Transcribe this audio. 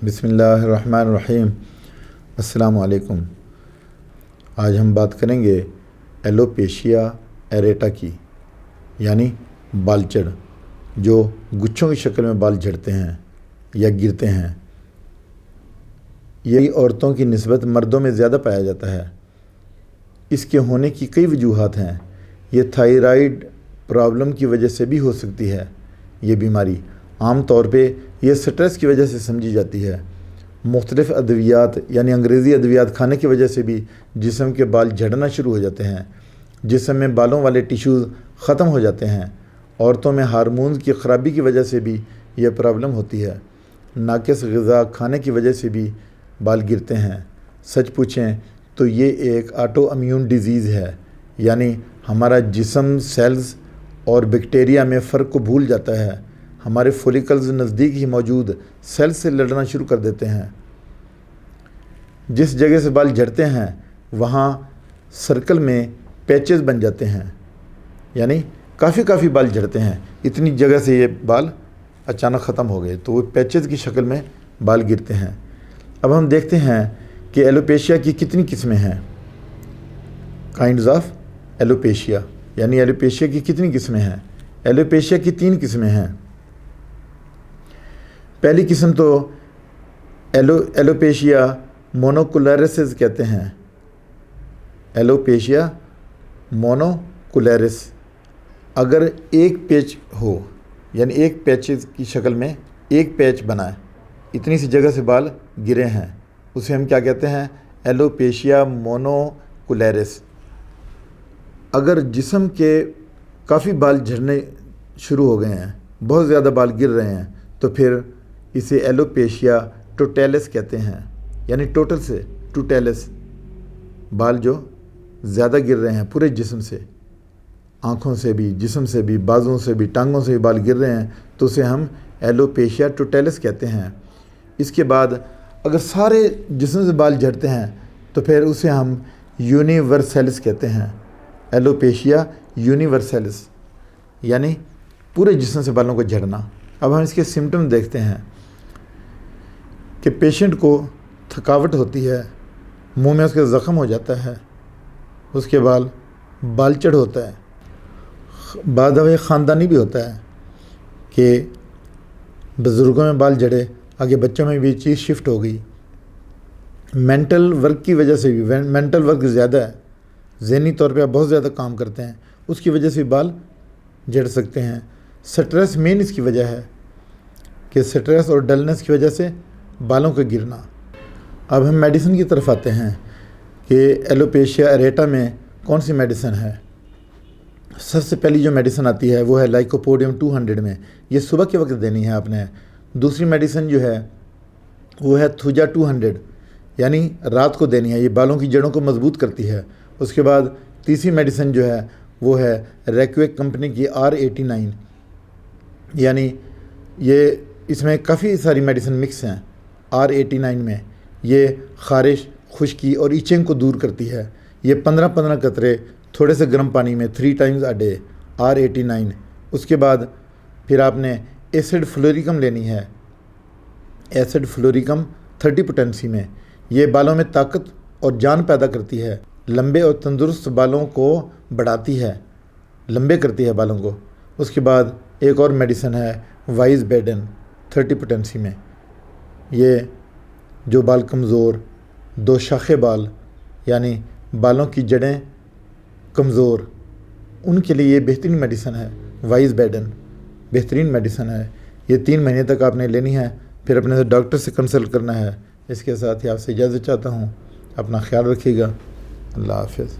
بسم اللہ الرحمن الرحیم۔ السلام علیکم۔ آج ہم بات کریں گے ایلوپیشیا ایریٹا کی، یعنی بال چڑھ، جو گچھوں کی شکل میں بال جھڑتے ہیں یا گرتے ہیں۔ یہ عورتوں کی نسبت مردوں میں زیادہ پایا جاتا ہے۔ اس کے ہونے کی کئی وجوہات ہیں۔ یہ تھائرائیڈ پرابلم کی وجہ سے بھی ہو سکتی ہے۔ یہ بیماری عام طور پہ یہ سٹریس کی وجہ سے سمجھی جاتی ہے۔ مختلف ادویات یعنی انگریزی ادویات کھانے کی وجہ سے بھی جسم کے بال جھڑنا شروع ہو جاتے ہیں۔ جسم میں بالوں والے ٹیشوز ختم ہو جاتے ہیں۔ عورتوں میں ہارمونز کی خرابی کی وجہ سے بھی یہ پرابلم ہوتی ہے۔ ناقص غذا کھانے کی وجہ سے بھی بال گرتے ہیں۔ سچ پوچھیں تو یہ ایک آٹو امیون ڈیزیز ہے، یعنی ہمارا جسم سیلز اور بیکٹیریا میں فرق کو بھول جاتا ہے۔ ہمارے فولیکلز نزدیک ہی موجود سیل سے لڑنا شروع کر دیتے ہیں۔ جس جگہ سے بال جھڑتے ہیں وہاں سرکل میں پیچز بن جاتے ہیں، یعنی کافی بال جھڑتے ہیں، اتنی جگہ سے یہ بال اچانک ختم ہو گئے تو وہ پیچز کی شکل میں بال گرتے ہیں۔ اب ہم دیکھتے ہیں کہ ایلوپیشیا کی کتنی قسمیں ہیں۔ کائنڈز آف ایلوپیشیا، یعنی ایلوپیشیا کی کتنی قسمیں ہیں۔ ایلوپیشیا کی 3 قسمیں ہیں۔ پہلی قسم تو ایلوپیشیا مونوکولیرس کہتے ہیں۔ ایلوپیشیا مونوکولیرس، اگر ایک پیچ ہو، یعنی ایک پیچز کی شکل میں ایک پیچ بنا ہے، اتنی سی جگہ سے بال گرے ہیں، اسے ہم کیا کہتے ہیں؟ ایلوپیشیا مونوکولیرس۔ اگر جسم کے کافی بال جھڑنے شروع ہو گئے ہیں، بہت زیادہ بال گر رہے ہیں، تو پھر اسے ایلوپیشیا ٹوٹیلس کہتے ہیں، یعنی ٹوٹل سے ٹوٹیلس، بال جو زیادہ گر رہے ہیں پورے جسم سے، آنکھوں سے بھی، جسم سے بھی، بازوں سے بھی، ٹانگوں سے بھی بال گر رہے ہیں، تو اسے ہم ایلوپیشیا ٹوٹیلس کہتے ہیں۔ اس کے بعد اگر سارے جسم سے بال جھڑتے ہیں تو پھر اسے ہم یونیورسلس کہتے ہیں۔ ایلوپیشیا یونیورسلس، یعنی پورے جسم سے بالوں کو جھڑنا۔ اب ہم اس کے سمٹم دیکھتے ہیں کہ پیشنٹ کو تھکاوٹ ہوتی ہے، منہ میں اس کے زخم ہو جاتا ہے، اس کے بعد بال چڑھ ہوتا ہے۔ بعض دفعہ خاندانی بھی ہوتا ہے کہ بزرگوں میں بال جھڑے، آگے بچوں میں بھی چیز شفٹ ہو گئی۔ مینٹل ورک کی وجہ سے بھی، مینٹل ورک زیادہ ہے، ذہنی طور پہ آپ بہت زیادہ کام کرتے ہیں، اس کی وجہ سے بال جھڑ سکتے ہیں۔ سٹریس مین اس کی وجہ ہے کہ سٹریس اور ڈلنس کی وجہ سے بالوں کا گرنا۔ اب ہم میڈیسن کی طرف آتے ہیں کہ ایلوپیشیا ایریٹا میں کون سی میڈیسن ہے۔ سب سے پہلی جو میڈیسن آتی ہے وہ ہے لائکوپوڈیم 200 میں، یہ صبح کے وقت دینی ہے آپ نے۔ دوسری میڈیسن جو ہے وہ ہے تھوجا 200، یعنی رات کو دینی ہے، یہ بالوں کی جڑوں کو مضبوط کرتی ہے۔ اس کے بعد تیسری میڈیسن جو ہے وہ ہے ریکویک کمپنی کی R89، یعنی یہ اس میں کافی ساری میڈیسن مکس ہیں۔ R89 میں یہ خارش، خشکی اور ایچنگ کو دور کرتی ہے۔ یہ 15 قطرے تھوڑے سے گرم پانی میں 3 times a day، R89۔ اس کے بعد پھر آپ نے ایسڈ فلوریکم لینی ہے، ایسڈ فلوریکم 30 پوٹینسی میں۔ یہ بالوں میں طاقت اور جان پیدا کرتی ہے، لمبے اور تندرست بالوں کو بڑھاتی ہے، لمبے کرتی ہے بالوں کو۔ اس کے بعد ایک اور میڈیسن ہے وائز بیڈن 30 پوٹینسی میں۔ یہ جو بال کمزور، 2 شاخے بال، یعنی بالوں کی جڑیں کمزور، ان کے لیے یہ بہترین میڈیسن ہے۔ وائز بیڈن بہترین میڈیسن ہے، یہ 3 مہینے تک آپ نے لینی ہے، پھر اپنے ڈاکٹر سے کنسلٹ کرنا ہے۔ اس کے ساتھ ہی آپ سے اجازت چاہتا ہوں، اپنا خیال رکھیے گا۔ اللہ حافظ۔